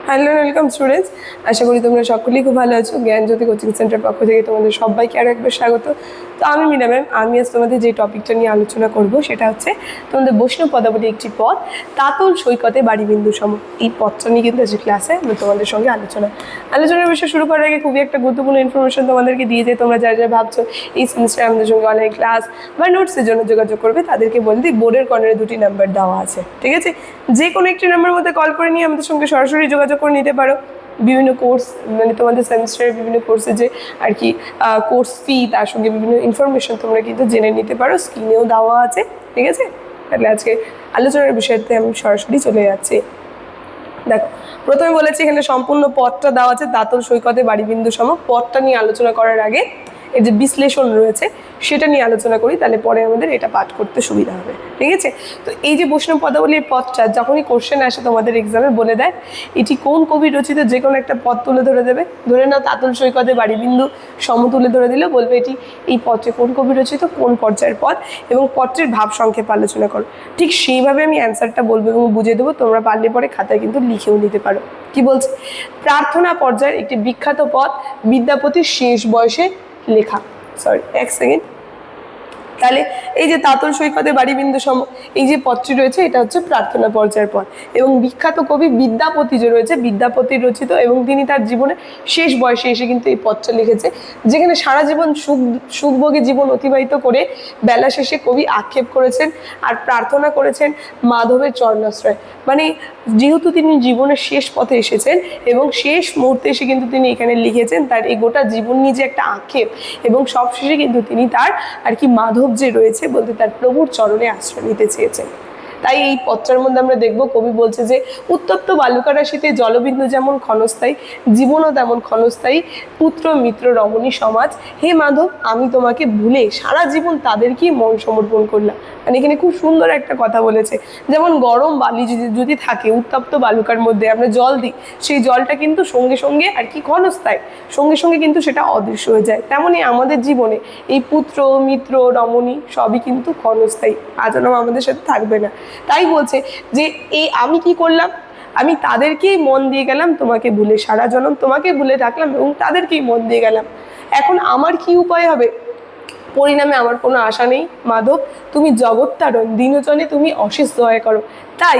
Hello welcome students, আশা করি তোমরা সকলেই খুব ভালো আছো। জ্ঞানজ্যোতি কোচিং সেন্টার পক্ষ থেকে তোমাদের সবাইকে আরও একবার স্বাগত। তো আমি মীরা ম্যাম, আমি আজ তোমাদের যে টপিকটা নিয়ে আলোচনা করব সেটা হচ্ছে তোমাদের বৈষ্ণব পদাবলী একটি পদ, তাতল সৈকতে বাড়িবিন্দু সম। এই পদটা নিয়ে কিন্তু আজকে ক্লাসে আমি তোমাদের সঙ্গে আলোচনার বিষয় শুরু করার আগে খুবই একটা গুরুত্বপূর্ণ ইনফরমেশন তোমাদেরকে দিয়ে যে তোমরা যারা যারা ভাবছো এই সেমিস্টারে আমাদের সঙ্গে অনলাইন ক্লাস বা নোটসের জন্য যোগাযোগ করবে, তাদেরকে বলে দিই বোর্ডের কর্নারে 2টি নাম্বার দেওয়া আছে, ঠিক আছে? যে কোনো একটি নাম্বারের মধ্যে কল করে নিয়ে আমাদের সঙ্গে সরাসরি যোগাযোগ করে নিতে পারো। বিভিন্ন কোর্স মানে তোমাদের সেমিস্টারের বিভিন্ন কোর্সে যে আর কি কোর্স ফি, তার সঙ্গে বিভিন্ন ইনফরমেশন তোমরা কিন্তু জেনে নিতে পারো, স্ক্রিনেও দেওয়া আছে, ঠিক আছে? তাহলে আজকে আলোচনার বিষয়তে আমি সরাসরি চলে যাচ্ছি। দেখো, প্রথমে বলেছি এখানে সম্পূর্ণ পদটা দেওয়া আছে, তাতল সৈকতে বাড়িবিন্দু সম। পদটা নিয়ে আলোচনা করার আগে এর যে বিশ্লেষণ রয়েছে সেটা নিয়ে আলোচনা করি, তাহলে পরে আমাদের এটা পাঠ করতে সুবিধা হবে, ঠিক আছে? তো এই যে বৈষ্ণব পদাবলীর পদটা যখনই কোশ্চেন আসে তোমাদের এক্সামে বলে দেয় এটি কোন কবি রচিত, যে কোনো একটা পদ তুলে ধরে দেবে। ধরে নাও তাতল সৈকতে বাড়িবিন্দু সম তুলে ধরে দিলেও বলবে এটি এই পদটি কোন কবি রচিত, কোন পর্যায়ের পদ, এবং পদটির ভাব সংক্ষেপ আলোচনা করো। ঠিক সেইভাবে আমি অ্যান্সারটা বলবো এবং বুঝিয়ে দেবো, তোমরা পারলে পরে খাতায় কিন্তু লিখেও নিতে পারো। কি বলছে? প্রার্থনা পর্যায়ের একটি বিখ্যাত পদ, বিদ্যাপতির শেষ বয়সে লেখা। এক সেকেন্ড। তাহলে এই যে তাতল সৈকতে বাড়িবিন্দু সম, এই যে পদটি রয়েছে এটা হচ্ছে প্রার্থনা পর্যায়ের পদ, এবং বিখ্যাত কবি বিদ্যাপতি যে রয়েছে, বিদ্যাপতি রচিত, এবং তিনি তার জীবনের শেষ বয়সে এসে কিন্তু এই পদটা লিখেছে, যেখানে সারা জীবন সুখভোগী জীবন অতিবাহিত করে বেলা শেষে কবি আক্ষেপ করেছেন আর প্রার্থনা করেছেন মাধবের চরণাশ্রয়। মানে যেহেতু তিনি জীবনের শেষ পথে এসেছেন এবং শেষ মুহূর্তে এসে কিন্তু তিনি এখানে লিখেছেন তার এই গোটা জীবন নিয়ে যে একটা আক্ষেপ, এবং সবশেষে কিন্তু তিনি তার আর কি মাধব যে রয়েছে বলতে তার প্রভুর চরণে আশ্রয় নিতে চেয়েছেন। তাই এই পত্রের মধ্যে আমরা দেখব কবি বলছে যে উত্তপ্ত বালুকারাশিতে জলবিন্দু যেমন ক্ষণস্থায়ী, জীবনও তেমন ক্ষণস্থায়ী, পুত্র মিত্র রমণী সমাজ, হে মাধব আমি তোমাকে ভুলে সারা জীবন তাদেরকেই মন সমর্পণ করলাম। মানে এখানে খুব সুন্দর একটা কথা বলেছে, যেমন গরম বালি যদি থাকে উত্তপ্ত বালুকার মধ্যে আমরা জল দিই, সেই জলটা কিন্তু সঙ্গে সঙ্গে আর কি ক্ষণস্থায়ী, সঙ্গে সঙ্গে কিন্তু সেটা অদৃশ্য হয়ে যায়। তেমনই আমাদের জীবনে এই পুত্র মিত্র রমণী সবই কিন্তু ক্ষণস্থায়ী, আজন্ম আমাদের সাথে থাকবে না। তাই বলছে যে এই আমি কি করলাম, আমি তাদেরকেই মন দিয়ে গেলাম তোমাকে ভুলে, সারা জনম তোমাকে ভুলে থাকলাম এবং তাদেরকেই মন দিয়ে গেলাম। এখন আমার কি উপায় হবে? পরিণামে আমার কোনো আশা নেই মাধব, তুমি জগত্তারণ, দিনজনে তুমি অশেষ দয়া করো। তাই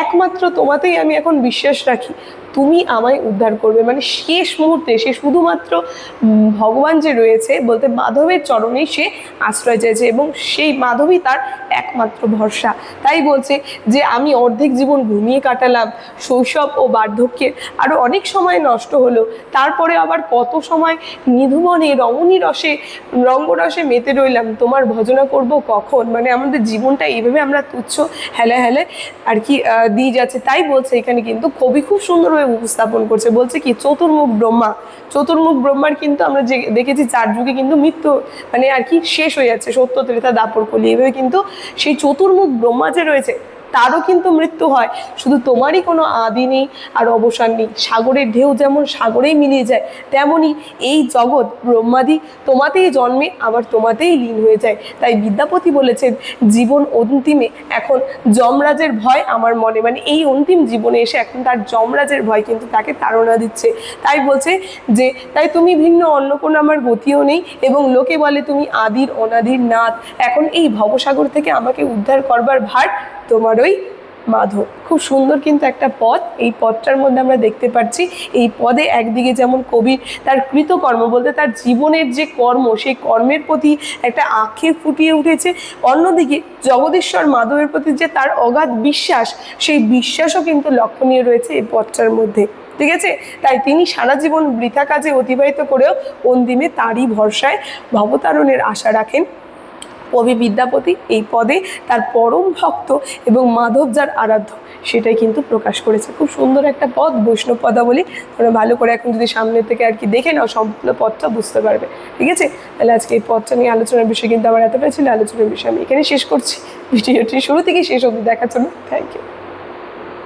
একমাত্র তোমাতেই আমি এখন বিশ্বাস রাখি, তুমি আমায় উদ্ধার করবে। মানে শেষ মুহূর্তে সে শুধুমাত্র ভগবান যে রয়েছে বলতে মাধবের চরণেই সে আশ্রয় চাইছে, এবং সেই মাধবই তার একমাত্র ভরসা। তাই বলছে যে আমি অর্ধেক জীবন ঘুমিয়ে কাটালাম, শৈশব ও বার্ধক্যের আরও অনেক সময় নষ্ট হলো, তারপরে আবার কত সময় নিধুবনে রমণী রসে রঙ্গরসে মেতে রইলাম, তোমার ভজনা করব কখন। মানে আমাদের জীবনটা এইভাবে আমরা তুচ্ছ হেলে হেলে আর কি দিয়ে যাচ্ছে। তাই বলছে এখানে কিন্তু কবি খুব সুন্দরভাবে উপস্থাপন করছে, বলছে কি চতুর্মুখ ব্রহ্মা, চতুর্মুখ ব্রহ্মার কিন্তু আমরা যে দেখেছি 4 যুগে কিন্তু মৃত্যু মানে আর কি শেষ হয়ে যাচ্ছে, সত্য ত্রেতা দাপর কলি, এভাবে কিন্তু সেই চতুর্মুখ ব্রহ্মা যে রয়েছে তারও কিন্তু মৃত্যু হয়। শুধু তোমারই কোনো আদি নেই আর অবসান নেই, সাগরের ঢেউ যেমন সাগরেই মিলিয়ে যায়, তেমনই এই জগৎ ব্রহ্মাদি তোমাতেই জন্মে আবার তোমাতেই লীন হয়ে যায়। তাই বিদ্যাপতি বলেছেন জীবন অন্তিমে এখন যমরাজের ভয় আমার মনে, মানে এই অন্তিম জীবনে এসে এখন তার যমরাজের ভয় কিন্তু তাকে তাড়না দিচ্ছে। তাই বলছে যে তাই তুমি ভিন্ন অন্য কোনো আমার গতিও নেই, এবং লোকে বলে তুমি আদির অনাদির নাথ, এখন এই ভবসাগর থেকে আমাকে উদ্ধার করবার ভার তোমারই মাধব। খুব সুন্দর কিন্তু একটা পদ, এই পদটার মধ্যে আমরা দেখতে পাচ্ছি এই পদে একদিকে যেমন কবির তার কৃতকর্ম বলতে তার জীবনের যে কর্ম সেই কর্মের প্রতি একটা আক্ষেপ ফুটিয়ে উঠেছে, অন্যদিকে জগদীশ্বর মাধবের প্রতি যে তার অগাধ বিশ্বাস, সেই বিশ্বাসও কিন্তু লক্ষণীয় রয়েছে এই পদটার মধ্যে, ঠিক আছে? তাই তিনি সারা জীবন বৃথা কাজে অতিবাহিত করেও অন্তিমে তারই ভরসায় ভবতারণের আশা রাখেন। কবি বিদ্যাপতি এই পদে তার পরম ভক্ত এবং মাধব যার আরাধ্য সেটাই কিন্তু প্রকাশ করেছে। খুব সুন্দর একটা পদ, বৈষ্ণব পদাবলী। তোমরা ভালো করে এখন যদি সামনে থেকে আর কি দেখে নাও সম্পূর্ণ পদটা বুঝতে পারবে, ঠিক আছে? তাহলে আজকে এই পদটা নিয়ে আলোচনার বিষয় কিন্তু আমার এতটাই ছিল। আলোচনার বিষয় আমি এখানে শেষ করছি। ভিডিওটি শুরু থেকে শেষ অবধি দেখার জন্য থ্যাংক ইউ।